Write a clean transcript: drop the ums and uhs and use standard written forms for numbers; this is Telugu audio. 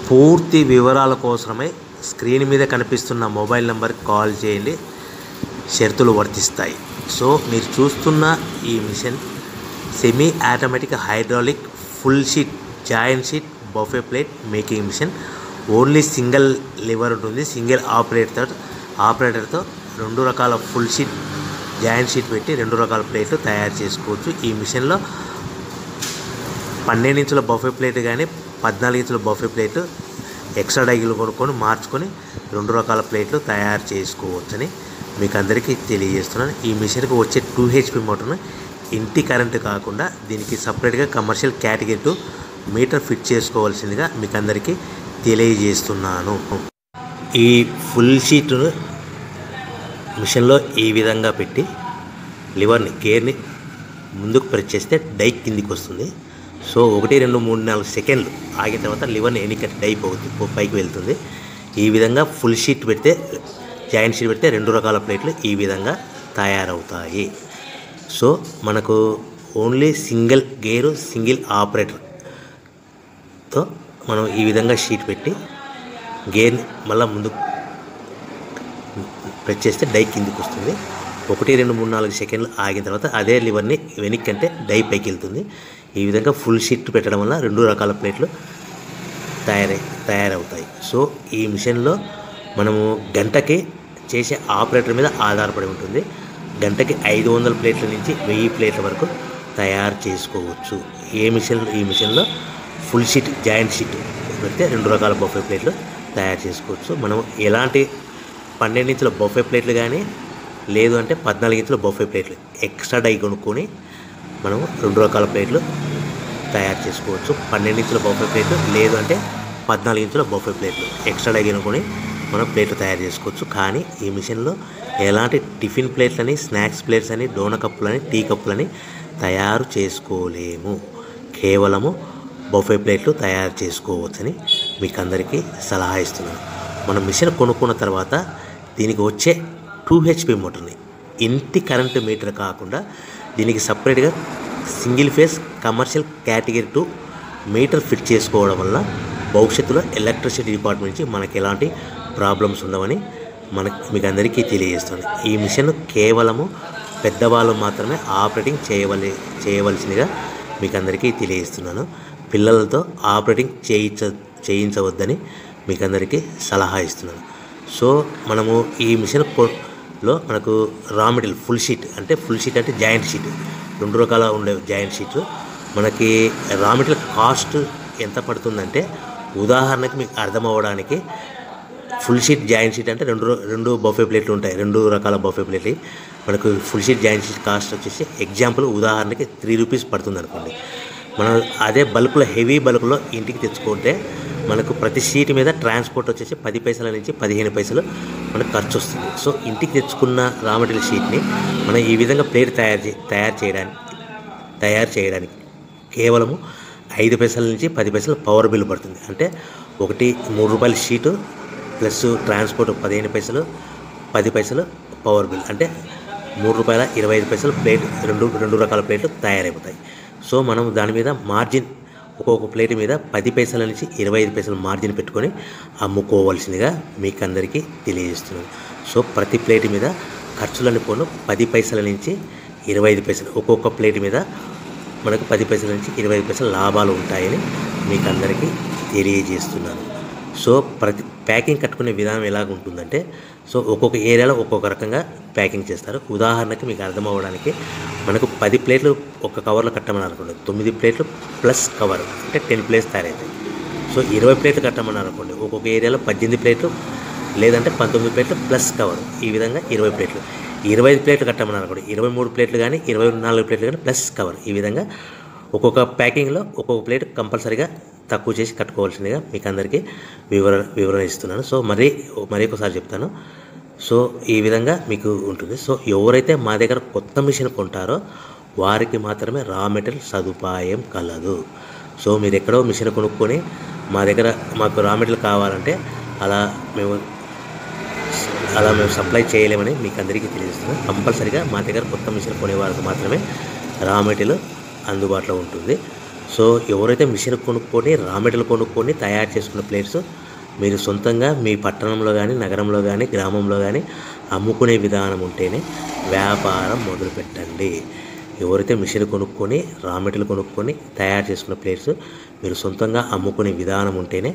పూర్తి వివరాల కోసమై స్క్రీన్ మీద కనిపిస్తున్న మొబైల్ నెంబర్కి కాల్ చేయండి. షరతులు వర్తిస్తాయి. సో మీరు చూస్తున్న ఈ machine semi automatic hydraulic full sheet joint sheet buffet plate making machine. Only single lever ఉంటుంది. సింగిల్ ఆపరేటర్తో 2 రకాల ఫుల్ షీట్ జాయింట్ షీట్ పెట్టి 2 రకాల ప్లేట్లు తయారు చేసుకోవచ్చు. ఈ మిషన్లో 12 ఇంచుల బఫే ప్లేట్ కానీ 14 ఇంచుల బఫే ప్లేట్ ఎక్స్ట్రా డైగులు కొనుక్కొని మార్చుకొని 2 రకాల ప్లేట్లు తయారు చేసుకోవచ్చని మీకు అందరికీ తెలియజేస్తున్నాను. ఈ మిషన్కి వచ్చే 2 HP మోటార్ను ఇంటి కరెంటు కాకుండా దీనికి సపరేట్గా కమర్షియల్ కేటగిరీ 2 మీటర్ ఫిట్ చేసుకోవాల్సిందిగా మీకు అందరికీ తెలియజేస్తున్నాను. ఈ ఫుల్ షీట్ను మిషన్లో ఈ విధంగా పెట్టి లివర్ని గేర్ని ముందుకు ప్రెస్ చేస్తే డై కిందికి వస్తుంది. సో 1 2 3 4 సెకండ్లు ఆగిన తర్వాత లివర్ని ఎన్నికట్టి డై పైకి వెళ్తుంది. ఈ విధంగా ఫుల్ షీట్ పెడితే జాయింట్ షీట్ పెడితే 2 రకాల ప్లేట్లు ఈ విధంగా తయారవుతాయి. సో మనకు ఓన్లీ సింగిల్ గేరు సింగిల్ ఆపరేటర్తో మనం ఈ విధంగా షీట్ పెట్టి గేర్ని మళ్ళీ ముందుకు ప్రెస్ చేస్తే డై కిందికి వస్తుంది. 1 2 3 4 సెకండ్లు ఆగిన తర్వాత అదే లివర్ని వెనక్కి అంటే డై పైకి వెళ్తుంది. ఈ విధంగా ఫుల్ షీట్ పెట్టడం వల్ల 2 రకాల ప్లేట్లు తయారవుతాయి. సో ఈ మిషన్లో మనము గంటకి చేసే ఆపరేటర్ మీద ఆధారపడి ఉంటుంది. గంటకి 500 ప్లేట్ల నుంచి 1000 ప్లేట్ల వరకు తయారు చేసుకోవచ్చు. ఈ మిషన్లో ఫుల్ షీట్ జాయింట్ షీట్ పెడితే 2 రకాల బఫే ప్లేట్లు తయారు చేసుకోవచ్చు. మనం ఎలాంటి 12 ఇంచుల బఫే ప్లేట్లు కానీ లేదు అంటే 14 ఇంచుల బఫే ప్లేట్లు ఎక్స్ట్రా డై కొనుక్కొని మనం 2 రకాల ప్లేట్లు తయారు చేసుకోవచ్చు. 12 ఇంచుల బఫే ప్లేట్లు లేదు అంటే 14 ఇంచుల బఫే ప్లేట్లు ఎక్స్ట్రా డై కొనుక్కొని మనం ప్లేట్లు తయారు చేసుకోవచ్చు. కానీ ఈ మిషన్లో ఎలాంటి టిఫిన్ ప్లేట్లని స్నాక్స్ ప్లేట్స్ అని డోన కప్పులని టీ కప్పులని తయారు చేసుకోలేము. కేవలము బఫే ప్లేట్లు తయారు చేసుకోవచ్చని మీకు అందరికీ సలహా ఇస్తున్నాను. మనం మిషన్ కొనుక్కున్న తర్వాత దీనికి వచ్చే 2 HP మోటార్ని ఇంటి కరెంటు మీటర్ కాకుండా దీనికి సపరేట్గా single phase commercial category 2 metre fit చేసుకోవడం వల్ల భవిష్యత్తులో ఎలక్ట్రిసిటీ డిపార్ట్మెంట్ నుంచి మనకి ఎలాంటి ప్రాబ్లమ్స్ ఉండవని మీకు అందరికీ తెలియజేస్తుంది. ఈ మిషన్ కేవలము పెద్దవాళ్ళు మాత్రమే ఆపరేటింగ్ చేయవలసిందిగా మీకు అందరికీ తెలియజేస్తున్నాను. పిల్లలతో ఆపరేటింగ్ చేయించవద్దని మీకు అందరికీ సలహా ఇస్తున్నాను. సో మనము ఈ మిషన్లో మనకు రా మెటీరియల్ ఫుల్ షీట్ అంటే జాయింట్ షీట్ 2 రకాల ఉండే జాయింట్ షీట్ మనకి రా మెటీరియల్ కాస్ట్ ఎంత పడుతుందంటే ఉదాహరణకి మీకు అర్థం అవ్వడానికి ఫుల్ షీట్ జాయింట్ షీట్ అంటే 2 బఫే ప్లేట్లు ఉంటాయి. 2 రకాల బఫే ప్లేట్లు మనకు full sheet joint sheet cost వచ్చేసి ఎగ్జాంపుల్ ఉదాహరణకి 3 రూపీస్ పడుతుంది అనుకోండి. మనం అదే బల్క్లో హెవీ బల్క్లో ఇంటికి తెచ్చుకుంటే మనకు ప్రతి షీట్ మీద ట్రాన్స్పోర్ట్ వచ్చేసి 10 పైసల నుంచి 15 పైసలు మనకు ఖర్చు వస్తుంది. సో ఇంటికి తెచ్చుకున్న రా మెటీరియల్ షీట్ని మనం ఈ విధంగా ప్లేట్ తయారు చేయడానికి కేవలము 5 పైసల నుంచి 10 పైసలు పవర్ బిల్ పడుతుంది. అంటే ఒకటి 3 రూపాయల షీటు ప్లస్ ట్రాన్స్పోర్ట్ 15 పైసలు 10 పైసలు పవర్ బిల్ అంటే 3 రూపాయల 25 పైసలు ప్లేట్ 2 రకాల ప్లేట్లు తయారైపోతాయి. సో మనం దాని మీద మార్జిన్ ఒక్కొక్క ప్లేట్ మీద 10 పైసల నుంచి 25 పైసలు మార్జిన్ పెట్టుకొని అమ్ముకోవాల్సిందిగా మీకు అందరికీ తెలియజేస్తున్నాను. సో ప్రతి ప్లేట్ మీద ఖర్చులని పోను 10 పైసల నుంచి 25 పైసలు ఒక్కొక్క ప్లేట్ మీద మనకు 10 పైసల నుంచి 25 పైసలు లాభాలు ఉంటాయని మీకు అందరికీ తెలియజేస్తున్నాను. సో ప్రతి ప్యాకింగ్ కట్టుకునే విధానం ఎలాగ ఉంటుందంటే సో ఒక్కొక్క ఏరియాలో ఒక్కొక్క రకంగా ప్యాకింగ్ చేస్తారు. ఉదాహరణకి మీకు అర్థం అవ్వడానికి మనకు 10 ప్లేట్లు ఒక కవర్లో కట్టమని అనుకోండి 9 ప్లేట్లు ప్లస్ కవర్ అంటే 10 ప్లేట్స్ తయారవుతాయి. సో 20 ప్లేట్లు కట్టమని అనుకోండి ఒక్కొక్క ఏరియాలో 18 ప్లేట్లు లేదంటే 19 ప్లేట్లు ప్లస్ కవర్ ఈ విధంగా 20 ప్లేట్లు. 25 ప్లేట్లు కట్టమని అనుకోండి 23 ప్లేట్లు కానీ 24 ప్లేట్లు కానీ ప్లస్ కవర్ ఈ విధంగా ఒక్కొక్క ప్యాకింగ్లో ఒక్కొక్క ప్లేట్ కంపల్సరీగా తక్కువ చేసి కట్టుకోవాల్సిందిగా మీకు అందరికీ వివరణ ఇస్తున్నాను. సో మరి ఒకసారి చెప్తాను. సో ఈ విధంగా మీకు ఉంటుంది. సో ఎవరైతే మా దగ్గర కొత్త మిషన్ కొంటారో వారికి మాత్రమే రా మెటీరియల్ సదుపాయం కలదు. సో మీరు ఎక్కడో మిషన్ కొనుక్కొని మాకు రా మెటీరియల్ కావాలంటే అలా మేము సప్లై చేయలేమని మీకు అందరికీ తెలియజేస్తున్నాను. కంపల్సరీగా మా దగ్గర కొత్త మిషన్ కొనే వారికి మాత్రమే రా మెటీరియల్ అందుబాటులో ఉంటుంది. సో ఎవరైతే మిషన్ కొనుక్కొని రా మెటీరియల్ కొనుక్కొని తయారు చేసుకున్న ప్లేట్స్ మీరు సొంతంగా మీ పట్టణంలో కానీ నగరంలో కానీ గ్రామంలో కానీ అమ్ముకునే విధానం ఉంటేనే వ్యాపారం మొదలుపెట్టండి. ఎవరైతే మిషన్ కొనుక్కొని రా మెటీరియల్ కొనుక్కొని తయారు చేసుకున్న ప్లేట్స్ మీరు సొంతంగా అమ్ముకునే విధానం ఉంటేనే